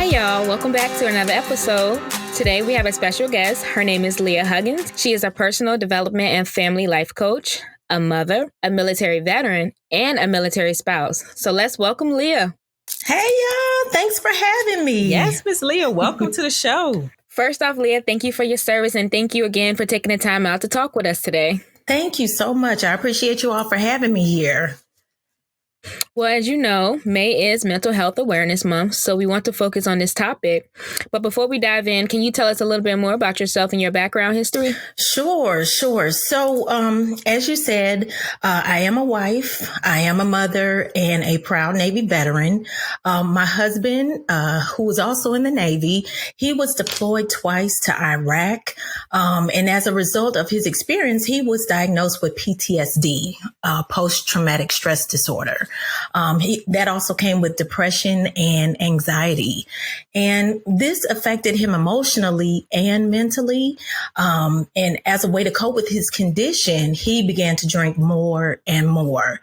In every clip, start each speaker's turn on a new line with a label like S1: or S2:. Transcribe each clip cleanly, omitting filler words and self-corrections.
S1: y'all. Welcome back to another episode. Today we have a special guest. Her name is Leah Huggins. She is a personal development and family life coach, a mother, a military veteran, and a military spouse. So let's welcome Leah.
S2: Hey, y'all. Thanks for having me.
S3: Yes, Miss Leah. Welcome to the show.
S1: First off, Leah, thank you for your service and thank you again for taking the time out to talk with us today.
S2: Thank you so much. I appreciate you all for having me here.
S1: Well, as you know, May is Mental Health Awareness Month, so we want to focus on this topic. But before we dive in, can you tell us a little bit more about yourself and your background history?
S2: Sure. So, as you said, I am a wife, I am a mother, and a proud Navy veteran. My husband, who was also in the Navy, he was deployed twice to Iraq. And as a result of his experience, he was diagnosed with PTSD, post-traumatic stress disorder. That also came with depression and anxiety. And this affected him emotionally and mentally. And as a way to cope with his condition, he began to drink more and more.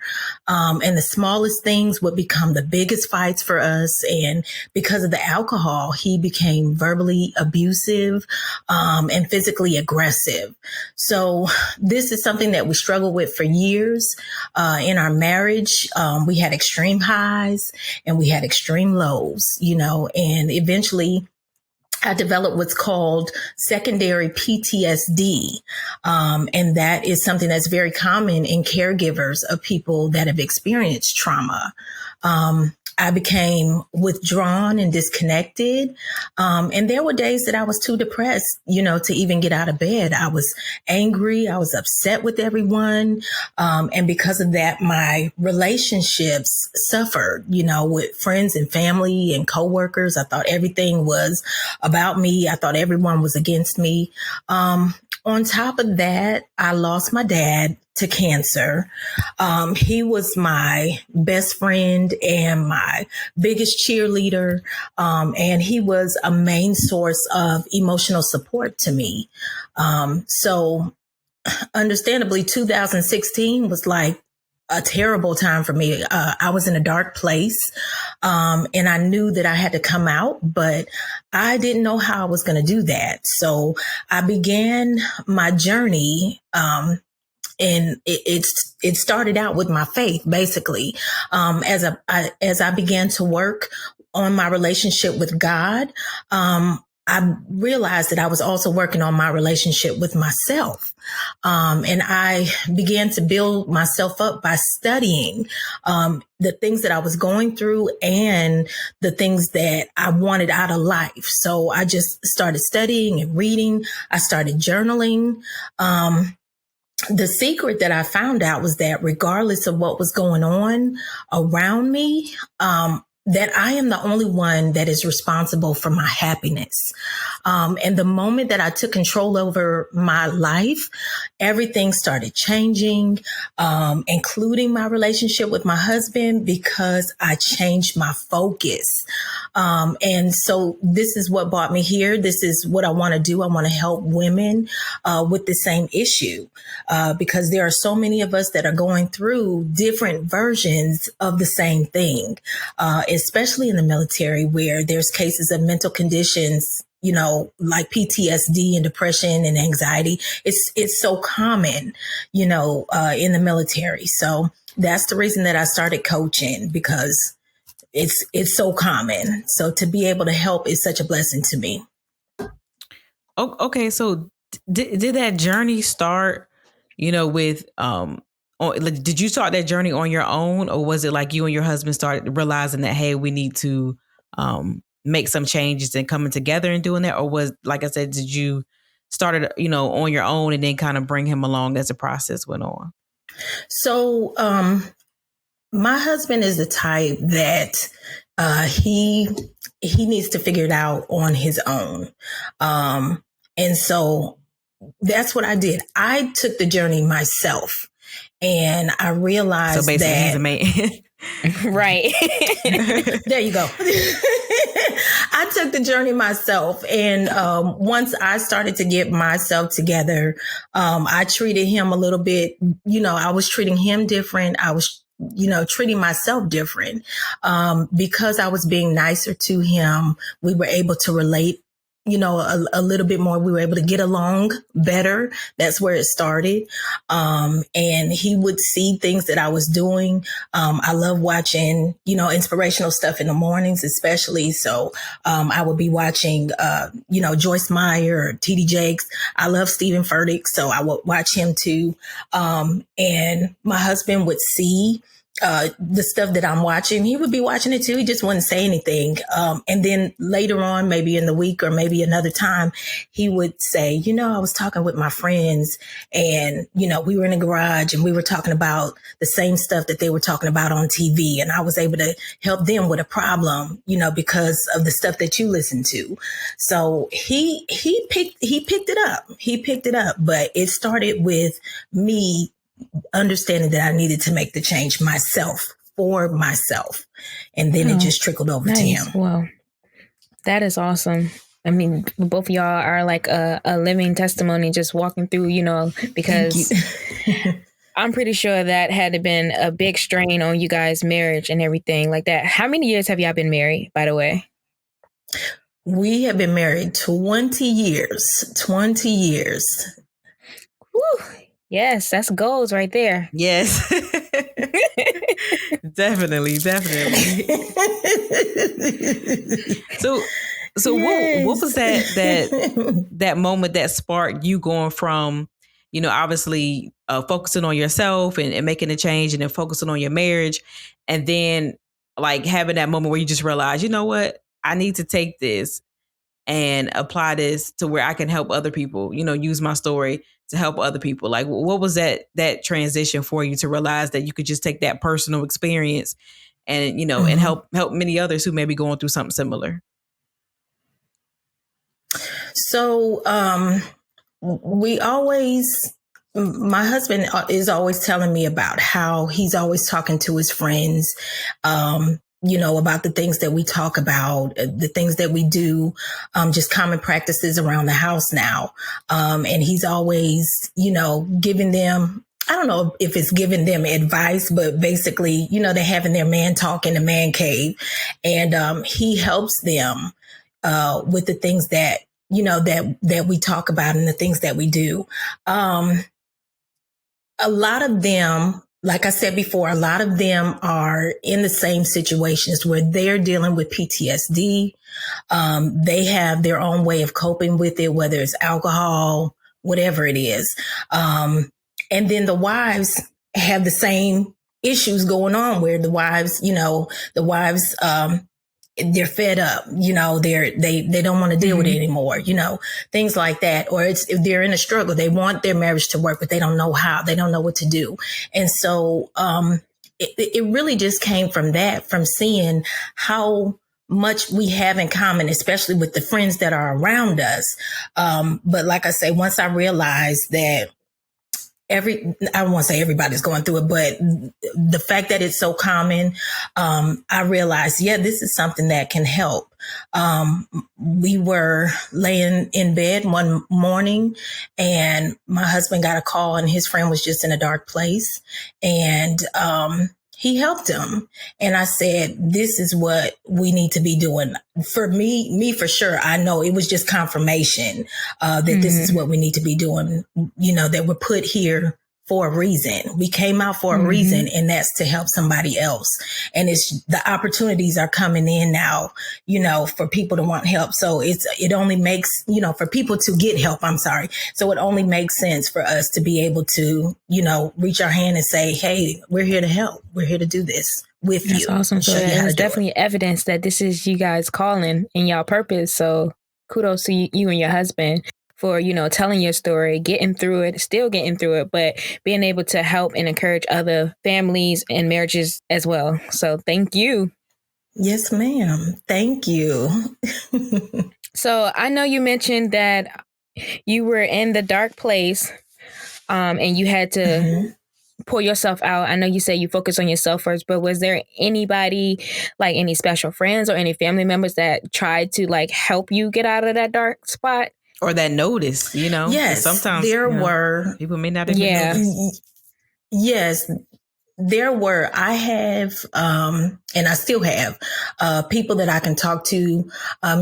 S2: And the smallest things would become the biggest fights for us. And because of the alcohol, he became verbally abusive, and physically aggressive. So this is something that we struggled with for years. In our marriage, we had extreme highs and we had extreme lows, and eventually I developed what's called secondary PTSD. And that is something that's very common in caregivers of people that have experienced trauma. I became withdrawn and disconnected. And there were days that I was too depressed, to even get out of bed. I was angry. I was upset with everyone. And because of that, my relationships suffered, with friends and family and coworkers. I thought everything was about me. I thought everyone was against me. On top of that, I lost my dad to cancer. He was my best friend and my biggest cheerleader. And he was a main source of emotional support to me. So understandably, 2016 was like a terrible time for me. I was in a dark place, and I knew that I had to come out, but I didn't know how I was going to do that. So I began my journey, and it started out with my faith, basically. As I began to work on my relationship with God, I realized that I was also working on my relationship with myself. And I began to build myself up by studying the things that I was going through and the things that I wanted out of life. So I just started studying and reading. I started journaling. The secret that I found out was that regardless of what was going on around me, that I am the only one that is responsible for my happiness. And the moment that I took control over my life, everything started changing, including my relationship with my husband, because I changed my focus. And so this is what brought me here. This is what I want to do. I want to help women with the same issue, because there are so many of us that are going through different versions of the same thing, especially in the military, where there's cases of mental conditions, like PTSD and depression and anxiety. It's so common, in the military. So that's the reason that I started coaching, because it's so common. So to be able to help is such a blessing to me.
S3: Oh, okay. So did that journey start, with, did you start that journey on your own, or was it like you and your husband started realizing that, hey, we need to make some changes and coming together and doing that? Or was, like I said, did you start it, on your own and then kind of bring him along as the process went on?
S2: So my husband is the type that he needs to figure it out on his own. And so that's what I did. I took the journey myself. And I realized
S3: so basically
S2: that
S3: he's a man.
S1: Right.
S2: There you go. I took the journey myself. And once I started to get myself together, I treated him a little bit, I was treating him different. I was treating myself different. Because I was being nicer to him, we were able to relate, a little bit more. We were able to get along better. That's where it started. And he would see things that I was doing. I love watching, inspirational stuff in the mornings, especially. So, I would be watching, Joyce Meyer or TD Jakes. I love Stephen Furtick. So I would watch him too. And my husband would see the stuff that I'm watching. He would be watching it too. He just wouldn't say anything. And then later on, maybe in the week or maybe another time, he would say, I was talking with my friends and, we were in the garage and we were talking about the same stuff that they were talking about on TV. And I was able to help them with a problem, because of the stuff that you listen to. So he picked it up. He picked it up, but it started with me understanding that I needed to make the change myself for myself. And then it just trickled over to him.
S1: Well, that is awesome. I mean, both of y'all are like a living testimony, just walking through, because I'm pretty sure that had been a big strain on you guys' marriage and everything like that. How many years have y'all been married, by the way?
S2: We have been married 20 years. 20 years.
S1: Whew. Yes, that's goals right there.
S3: Yes. Definitely. So yes. What was that moment that sparked you going from, obviously focusing on yourself and making a change and then focusing on your marriage, and then like having that moment where you just realize, you know what, I need to take this and apply this to where I can help other people, use my story to help other people. Like, what was that transition for you to realize that you could just take that personal experience and, and help many others who may be going through something similar?
S2: So, my husband is always telling me about how he's always talking to his friends, about the things that we talk about, the things that we do, just common practices around the house now. And he's always, giving them, I don't know if it's giving them advice, but basically, they're having their man talk in the man cave. And he helps them with the things that, that we talk about and the things that we do. A lot of them, like I said before, a lot of them are in the same situations where they're dealing with PTSD. They have their own way of coping with it, whether it's alcohol, whatever it is. And then the wives have the same issues going on where the wives, they're fed up, they don't want to deal with it anymore, things like that. Or if they're in a struggle, they want their marriage to work, but they don't know how, they don't know what to do. And so, it really just came from that, from seeing how much we have in common, especially with the friends that are around us. But like I say, once I realized that I don't want to say everybody's going through it, but the fact that it's so common, I realized, this is something that can help. We were laying in bed one morning and my husband got a call and his friend was just in a dark place, and he helped him. And I said, this is what we need to be doing. For me for sure, I know it was just confirmation that this is what we need to be doing, that we're put here for a reason. We came out for a reason, and that's to help somebody else. And the opportunities are coming in now, for people to want help. So it only makes, for people to get help. I'm sorry. So it only makes sense for us to be able to, reach our hand and say, hey, we're here to help. We're here to do this with you.
S1: That's awesome. So it's definitely evidence that this is you guys calling and y'all purpose. So kudos to you and your husband for, telling your story, getting through it, still getting through it, but being able to help and encourage other families and marriages as well. So thank you.
S2: Yes, ma'am. Thank you.
S1: So I know you mentioned that you were in the dark place and you had to pull yourself out. I know you say you focus on yourself first, but was there anybody, like any special friends or any family members that tried to like help you get out of that dark spot?
S3: Or that notice,
S2: Yes,
S3: sometimes
S2: there were
S3: people may not even notice.
S2: Yes, I have, and I still have, people that I can talk to.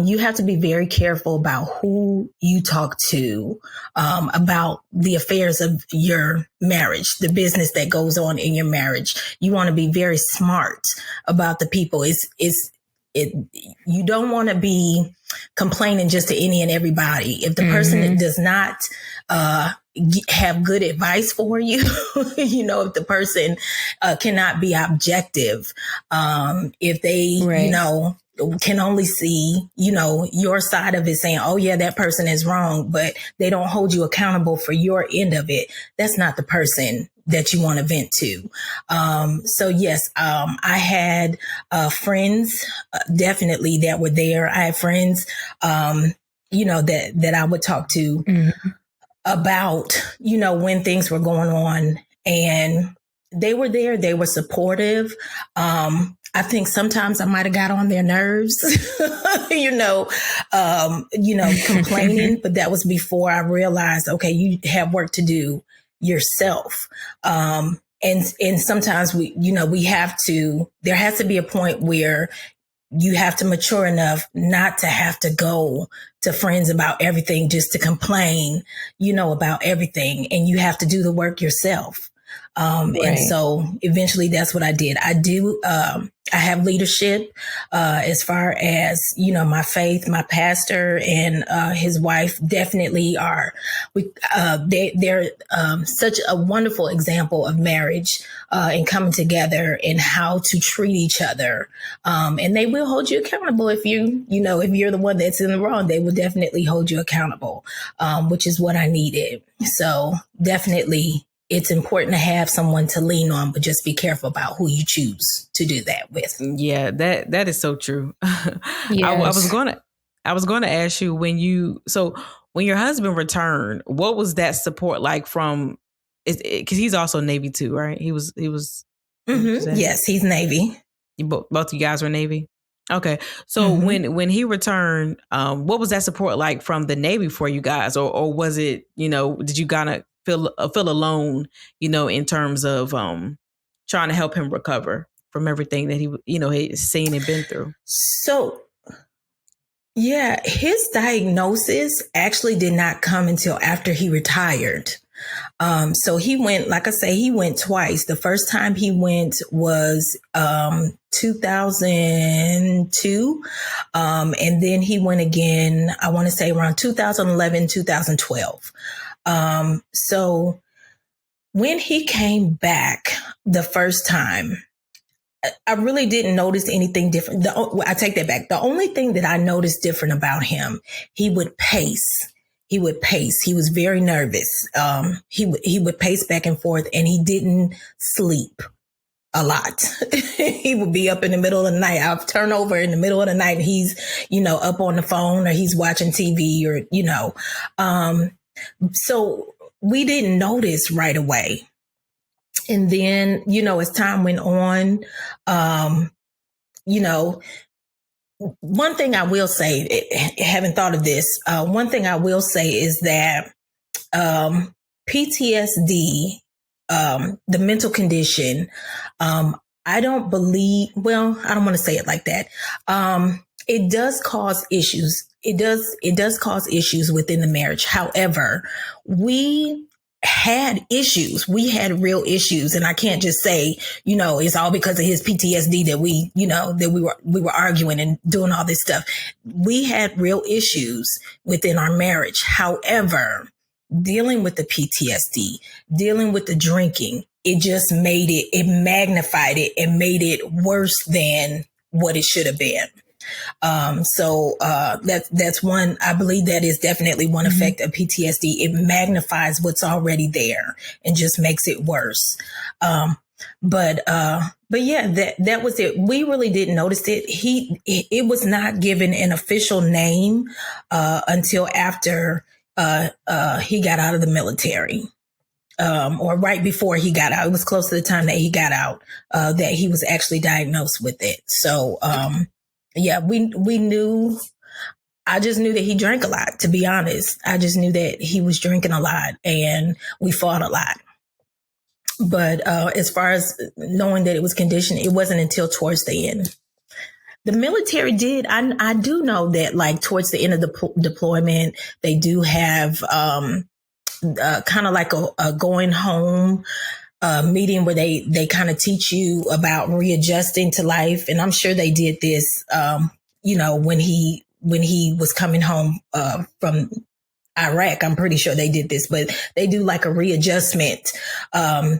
S2: You have to be very careful about who you talk to, about the affairs of your marriage, the business that goes on in your marriage. You want to be very smart about the people. You don't want to be complaining just to any and everybody. If the person does not, have good advice for you, if the person cannot be objective, if they, can only see, your side of it, saying, oh yeah, that person is wrong, but they don't hold you accountable for your end of it. That's not the person that you want to vent to. So yes, I had friends definitely that were there. I had friends, that I would talk to about, when things were going on, and they were there. They were supportive. I think sometimes I might have got on their nerves, complaining, but that was before I realized, okay, you have work to do yourself. And sometimes there has to be a point where you have to mature enough not to have to go to friends about everything just to complain, about everything. And you have to do the work yourself. And so eventually that's what I did. I have leadership, as far as, my faith, my pastor and, his wife definitely are, they're such a wonderful example of marriage, and coming together and how to treat each other. And they will hold you accountable if if you're the one that's in the wrong, they will definitely hold you accountable, which is what I needed. So definitely, it's important to have someone to lean on, but just be careful about who you choose to do that with.
S3: Yeah, that is so true.
S1: Yes.
S3: I was going to ask you when your husband returned, what was that support like from? Because he's also Navy too, right? He was.
S2: Yes, he's Navy.
S3: Both of you guys were Navy. Okay, so when he returned, what was that support like from the Navy for you guys, or was it did you kind of feel alone, in terms of trying to help him recover from everything that he'd seen and been through?
S2: So, yeah, his diagnosis actually did not come until after he retired. So he went, like I say, he went twice. The first time he went was 2002. And then he went again, I want to say around 2011, 2012. So when he came back the first time, I really didn't notice anything different. I take that back. The only thing that I noticed different about him, he would pace. He was very nervous. He would pace back and forth, and he didn't sleep a lot. He would be up in the middle of the night. I'll turn over in the middle of the night and he's, up on the phone, or he's watching TV, or, so we didn't notice right away. And then, as time went on, one thing I will say, having thought of this, one thing I will say is that PTSD, the mental condition, I don't want to say it like that. It does cause issues. It does cause issues within the marriage. However, we had issues. We had real issues. And I can't just say, it's all because of his PTSD that we were arguing and doing all this stuff. We had real issues within our marriage. However, dealing with the PTSD, dealing with the drinking, it just it magnified it and made it worse than what it should have been. So that's one, I believe that is definitely one effect of PTSD. It magnifies what's already there and just makes it worse. But yeah, that was it. We really didn't notice it. It was not given an official name, until after, he got out of the military. Or right before he got out. It was close to the time that he got out, that he was actually diagnosed with it. So, yeah, we knew, I just knew that he drank a lot, to be honest. I just knew that he was drinking a lot and we fought a lot. But as far as knowing that it was conditioned, it wasn't until towards the end. The military did. I do know that, like, towards the end of the deployment, they do have kind of like a going home meeting where they kind of teach you about readjusting to life. And I'm sure they did this, when he was coming home from Iraq. I'm pretty sure they did this, but they do like a readjustment, kind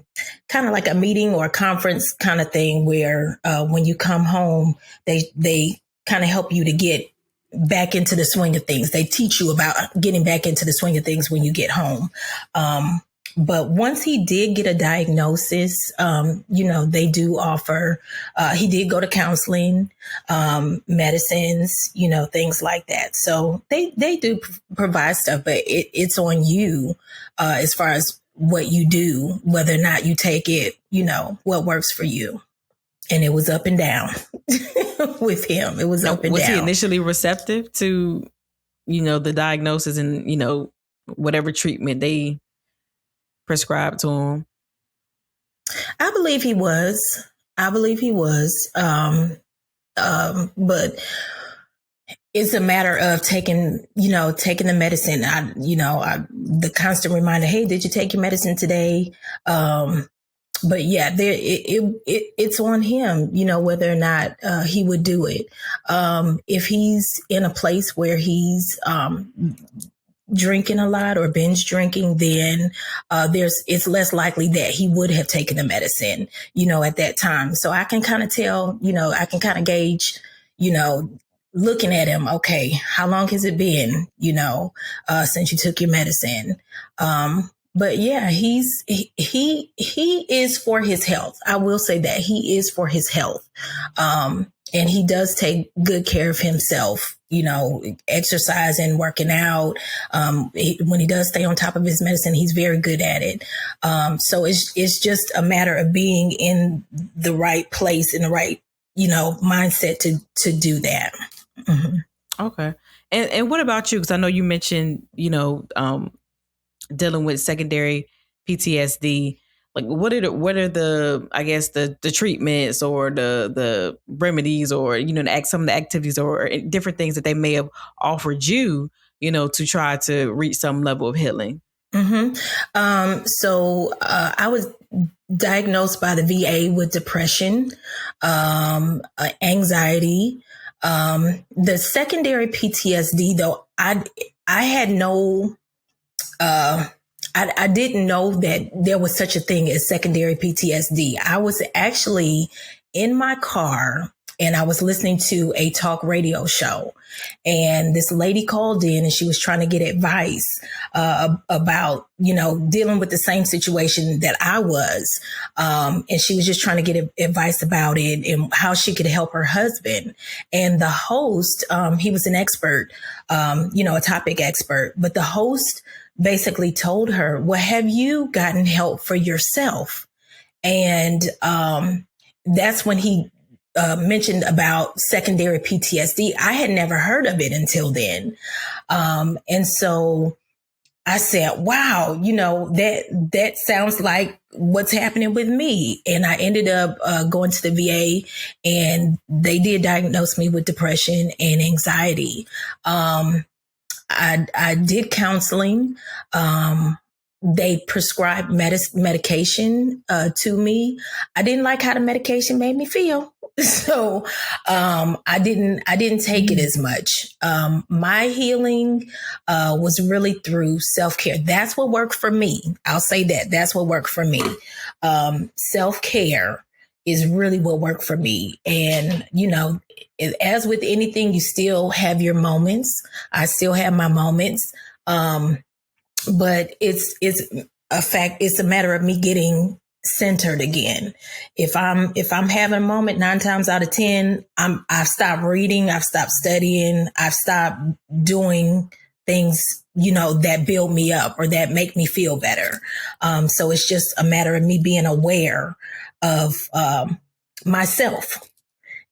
S2: of like a meeting or a conference kind of thing where when you come home, they kind of help you to get back into the swing of things. They teach you about getting back into the swing of things when you get home. But once he did get a diagnosis, they do offer, he did go to counseling, medicines, things like that. So they do provide stuff, but it's on you, as far as what you do, whether or not you take it, what works for you. And it was up and down with him. It was up and
S3: was
S2: down.
S3: Was he initially receptive to, the diagnosis and, whatever treatment they prescribed to him?
S2: I believe he was. But it's a matter of taking the medicine. The constant reminder, hey, did you take your medicine today? But yeah, it's on him, whether or not he would do it. If he's in a place where he's drinking a lot or binge drinking, then it's less likely that he would have taken the medicine, at that time. So I can kind of tell, I can kind of gauge, looking at him, okay, how long has it been, since you took your medicine? But yeah, he is for his health. I will say that he is for his health. And he does take good care of himself, exercising, working out. When he does stay on top of his medicine, he's very good at it. So it's just a matter of being in the right place, in the right, mindset to do that. Mm-hmm.
S3: Okay. And what about you? Because I know you mentioned, dealing with secondary PTSD. Like, what are the I guess the treatments or the remedies or some of the activities or different things that they may have offered you, to try to reach some level of healing?
S2: Mm-hmm. So I was diagnosed by the VA with depression, anxiety. The secondary PTSD, though, I had no. I didn't know that there was such a thing as secondary PTSD. I was actually in my car and I was listening to a talk radio show, and this lady called in and she was trying to get advice about, dealing with the same situation that I was. And she was just trying to get advice about it and how she could help her husband. And the host, he was an expert, a topic expert, but the host basically told her, well, have you gotten help for yourself? And that's when he mentioned about secondary PTSD. I had never heard of it until then. And so I said, wow, that sounds like what's happening with me. And I ended up going to the VA, and they did diagnose me with depression and anxiety. I did counseling. They prescribed medication to me. I didn't like how the medication made me feel. So I didn't take it as much. My healing was really through self-care. That's what worked for me. I'll say that. That's what worked for me. Self-care is really what worked for me. And, as with anything, you still have your moments. I still have my moments. But it's a fact. It's a matter of me getting centered again. If I'm having a moment, 9 times out of 10, I've stopped reading. I've stopped studying. I've stopped doing things, that build me up or that make me feel better. So it's just a matter of me being aware of myself.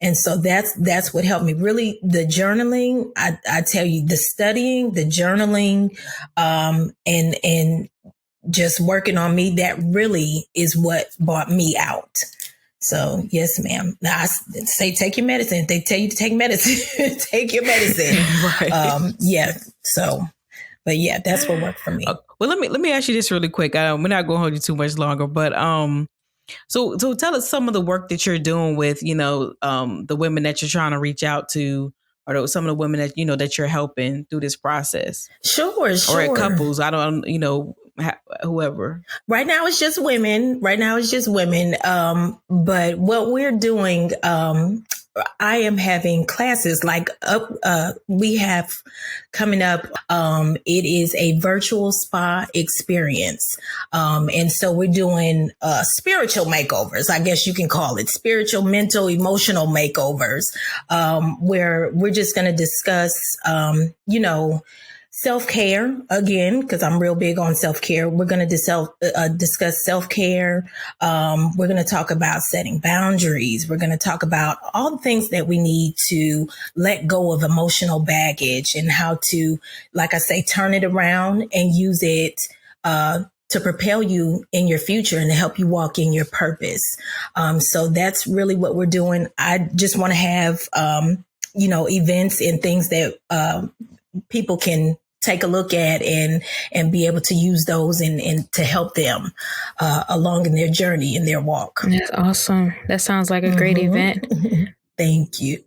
S2: And so that's what helped me. Really, the journaling, I tell you, the studying, the journaling, and just working on me, that really is what brought me out. So yes, ma'am. Now I say take your medicine. They tell you to take medicine. Take your medicine.
S3: Right.
S2: Yeah. So, but yeah, that's what worked for me.
S3: Well, let me ask you this really quick. We're not going to hold you too much longer, but so tell us some of the work that you're doing with the women that you're trying to reach out to, or some of the women that that you're helping through this process.
S2: Sure.
S3: Or at couples. I don't whoever.
S2: Right now it's just women. But what we're doing, I am having classes we have coming up. It is a virtual spa experience. And so we're doing spiritual makeovers, I guess you can call it spiritual, mental, emotional makeovers, where we're just going to discuss, self-care again, because I'm real big on self-care. We're going to discuss self-care. We're going to talk about setting boundaries. We're going to talk about all the things that we need to let go of emotional baggage and how to, like I say, turn it around and use it to propel you in your future and to help you walk in your purpose. So that's really what we're doing. I just want to have, events and things that people can take a look at and be able to use those and to help them along in their journey, in their walk.
S1: That's awesome. That sounds like a great event.
S2: Thank you.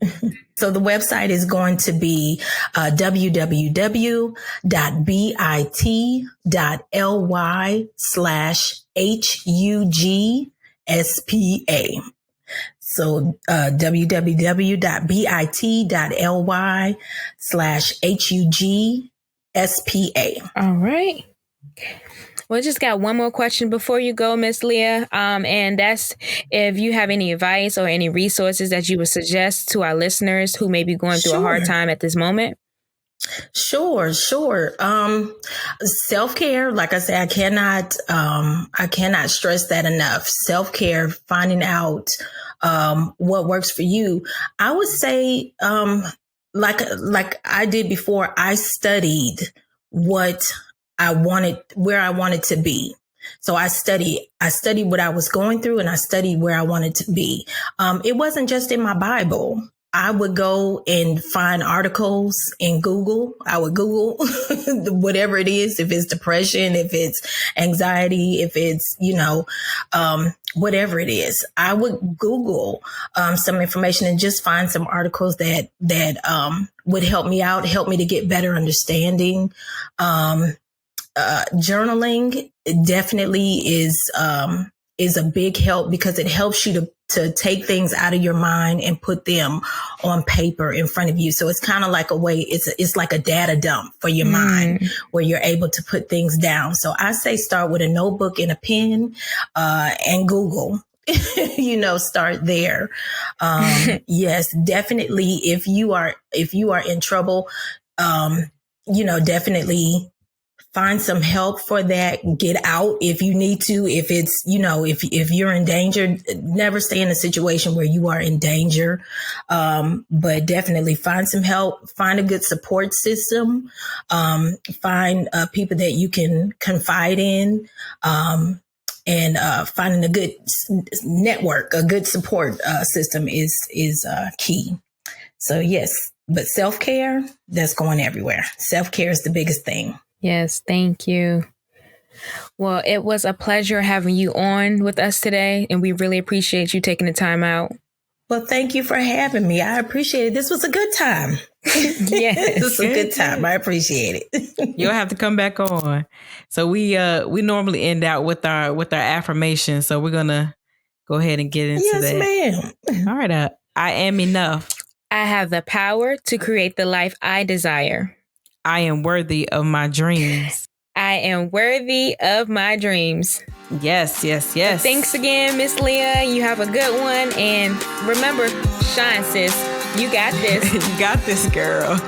S2: So the website is going to be www.bit.ly/HUGSPA. So www.bit.ly/HUGSPA.
S1: All right. Well, I just got one more question before you go, Miss Leah. And that's if you have any advice or any resources that you would suggest to our listeners who may be going through a hard time at this moment.
S2: Sure. Self-care, like I said, I cannot stress that enough. Self-care, finding out what works for you. I would say, like I did before, I studied where I wanted to be. So I studied what I was going through and I studied where I wanted to be. It wasn't just in my Bible. I would go and find articles in Google. I would Google whatever it is, if it's depression, if it's anxiety, if it's, whatever it is. I would Google some information and just find some articles that would help me out, help me to get better understanding. Journaling definitely is a big help because it helps you to take things out of your mind and put them on paper in front of you. So it's kind of like a way, it's like a data dump for your mind where you're able to put things down. So I say start with a notebook and a pen, and Google, start there. Yes, definitely. If you are in trouble, definitely find some help for that. Get out if you need to. If it's, if you're in danger, never stay in a situation where you are in danger. But definitely find some help, find a good support system, find people that you can confide in, and finding a good network, a good support system is key. So yes, but self-care, that's going everywhere. Self-care is the biggest thing.
S1: Yes, thank you. Well, it was a pleasure having you on with us today, and we really appreciate you taking the time out.
S2: Well, thank you for having me. I appreciate it. This was a good time.
S1: Yes,
S2: this was a good time. I appreciate it.
S3: You'll have to come back on. So we normally end out with our affirmation. So we're gonna go ahead and get into that.
S2: Yes, ma'am.
S3: All right. I am enough.
S1: I have the power to create the life I desire.
S3: I am worthy of my dreams.
S1: I am worthy of my dreams.
S3: Yes.
S1: So thanks again, Miss Leah. You have a good one. And remember, shine, sis. You got this.
S3: You got this, girl.